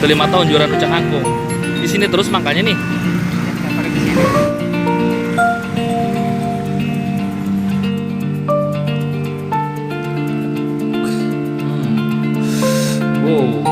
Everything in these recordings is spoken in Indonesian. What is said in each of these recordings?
Udah 5 tahun jualan rujak kangkung. Di sini terus makanya nih. Tiap hari di sini. Wow.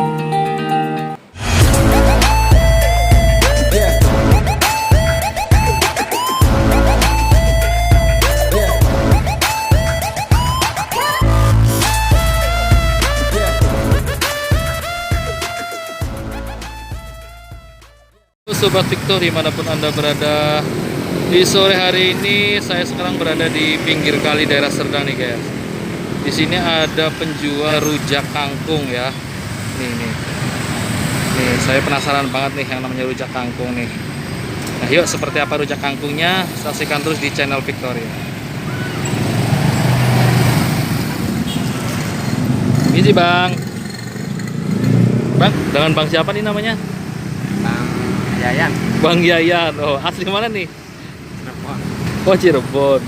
Sobat Victor dimanapun Anda berada, di sore hari ini saya sekarang berada di pinggir kali daerah Serdang nih guys. Di sini ada penjual rujak kangkung ya. Nih, saya penasaran banget nih yang namanya rujak kangkung nih. Nah yuk, seperti apa rujak kangkungnya, saksikan terus di channel Victoria. Ini sih bang, dengan bang siapa nih namanya? Bang Yayan. Bang Yayan. Oh, asli mana nih? Cirebon. Oh, Cirebon.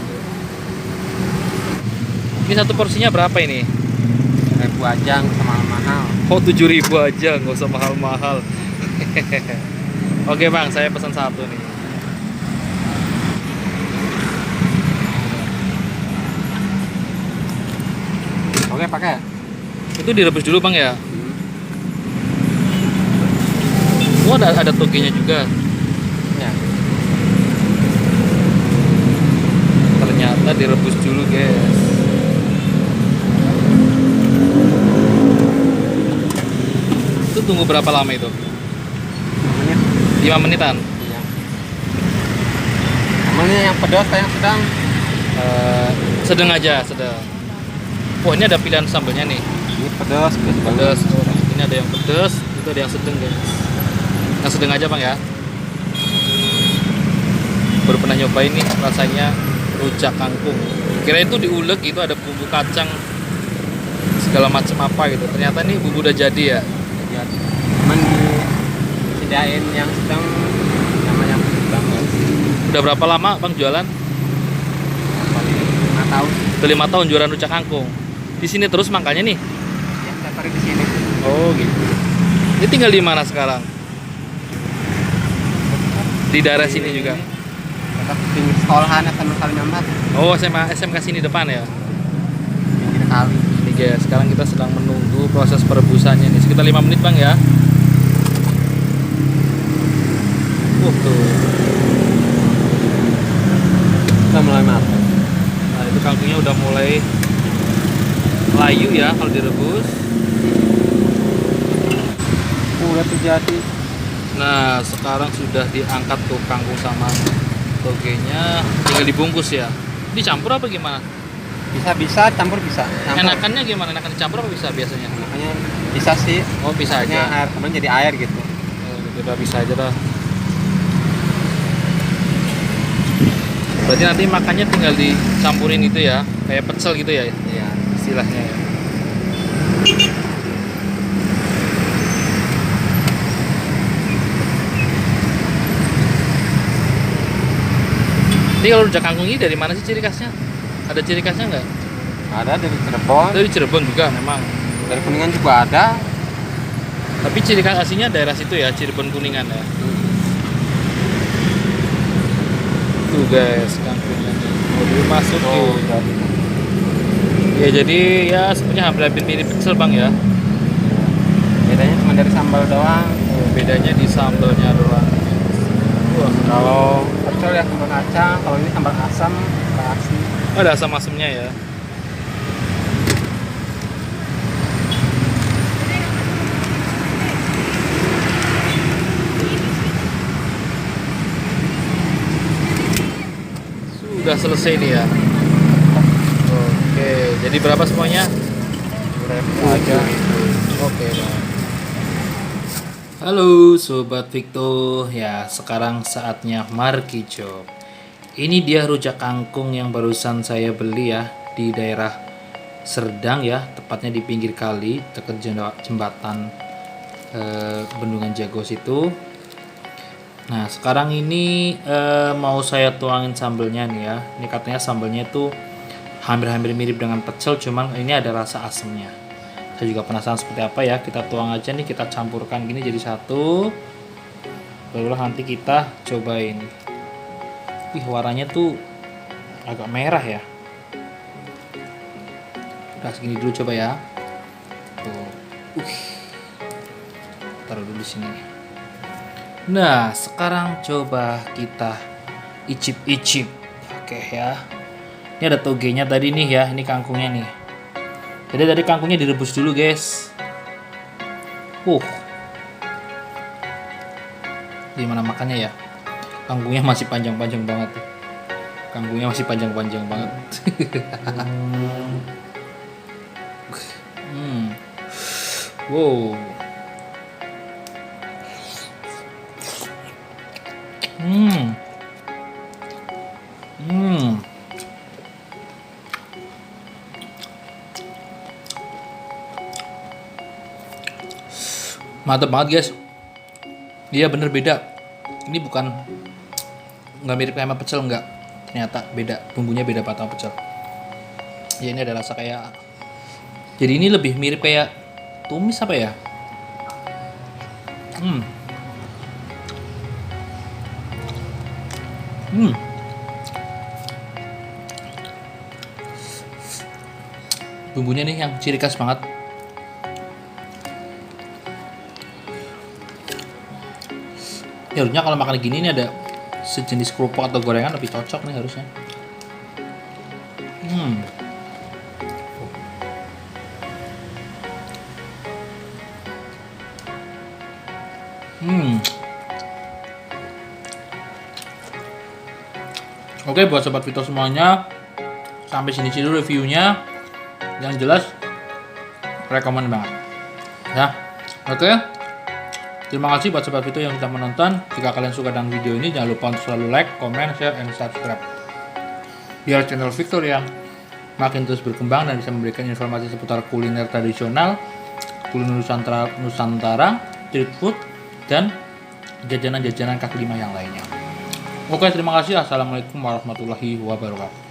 Ini satu porsinya berapa ini? 1.000 aja, nggak usah mahal-mahal. Oh, 7.000 aja, nggak usah mahal-mahal. Oke bang, saya pesan satu nih. Oke, pakai. Itu direbus dulu bang ya? Oh, ada togenya juga. Ya. Ternyata direbus dulu guys. Itu tunggu berapa lama itu? 5 menit. 5 menitan? Iya. Namanya yang pedas atau yang sedang? Sedang aja, sedang. Oh, ini ada pilihan sambelnya nih. Ini pedas. Pedas. Oh, ini ada yang pedas, itu ada yang sedang guys. Yang sedang aja bang ya. Baru pernah nyobain nih rasanya rujak kangkung. Kira itu diulek gitu, ada bumbu kacang segala macam apa gitu. Ternyata nih bumbu udah jadi ya. Ya. Cuman disediain yang sedang sama yang sedang. Udah berapa lama bang jualan? Paling 5 tahun. Udah 5 tahun jualan rujak kangkung. Di sini terus makanya nih. Ya, tiap hari di sini. Oh gitu. Ini tinggal di mana sekarang? Di daerah sini juga. Tetap pinggir sekolahan atau kali Mamat. Oh, SMK sini depan ya. Pinggir kali. Ini guys, sekarang kita sedang menunggu proses perebusannya nih. Sekitar 5 menit bang ya. Tuh. Udah mulai matang. Nah itu kangkungnya udah mulai layu ya kalau direbus. Udah terjadi. Nah sekarang sudah diangkat tuh kangkung sama togenya, tinggal dibungkus ya. Dicampur apa gimana? Bisa campur bisa. Campur. Enakannya gimana? Enakan dicampur apa bisa biasanya? Makanya bisa sih. Oh bisa Makanya aja. air temen jadi air gitu. Oh, gitu, udah bisa aja dah. Berarti nanti makannya tinggal dicampurin itu ya, kayak pecel gitu ya Iya. istilahnya ya. Ini kalau rujak kangkung ini dari mana sih ciri khasnya? Ada ciri khasnya nggak? Ada dari Cirebon, Dari Cirebon juga memang. dari Kuningan juga ada. Tapi ciri khas aslinya daerah situ ya, Cirebon Kuningan ya. Tuh guys, kangkungnya nih. Mau dimasukin. Jadi Ya jadi ya sebenarnya hampir mirip pecel bang ya. bedanya cuma dari sambal doang. Oh, bedanya di sambalnya doang. Wah, Kalau pecel ya sambal kacang, kalau ini sambal asam, sambal asin. ada asam-asamnya ya. Sudah selesai nih ya. Oke, jadi berapa semuanya? 2.000 aja. Oke, Bang. Halo Sobat Victor, ya sekarang saatnya marki job. Ini dia rujak kangkung yang barusan saya beli ya di daerah Serdang ya, tepatnya di pinggir kali dekat jembatan Bendungan Jagos itu. Nah sekarang ini mau saya tuangin sambelnya nih ya. Ini katanya sambelnya itu hampir-hampir mirip dengan pecel, cuman ini ada rasa asamnya. Saya juga penasaran seperti apa ya. Kita tuang aja nih, kita campurkan gini jadi satu. Barulah nanti kita cobain. Wih, warnanya tuh agak merah ya. Udah segini dulu coba ya. Tuh. Taruh dulu di sini. Nah, sekarang coba kita icip-icip. Oke ya. Ini ada togenya tadi nih ya, ini kangkungnya nih. Jadi tadi kangkungnya direbus dulu, guys. Gimana makannya ya? Kangkungnya masih panjang-panjang banget. Kangkungnya masih panjang-panjang banget. Wow. Mantap banget, guys. Dia bener beda. Ini bukan nggak mirip kayak sama pecel, nggak. Ternyata beda, bumbunya beda banget sama pecel. Ya ini ada rasa kayak. Jadi ini lebih mirip kayak tumis apa ya? Bumbunya nih yang ciri khas banget. Ya harusnya kalau makan gini ini ada sejenis kerupuk atau gorengan lebih cocok nih harusnya. Oke, buat sobat Vito semuanya, sampai sini dulu reviewnya. Yang jelas rekomen banget ya. Oke, terima kasih buat sobat Vito yang sudah menonton. Jika kalian suka dengan video ini, jangan lupa untuk selalu like, comment, share, and subscribe biar channel Victor yang makin terus berkembang dan bisa memberikan informasi seputar kuliner tradisional, kuliner Nusantara, street food, dan jajanan-jajanan kaki lima yang lainnya. Oke, terima kasih. Assalamualaikum warahmatullahi wabarakatuh.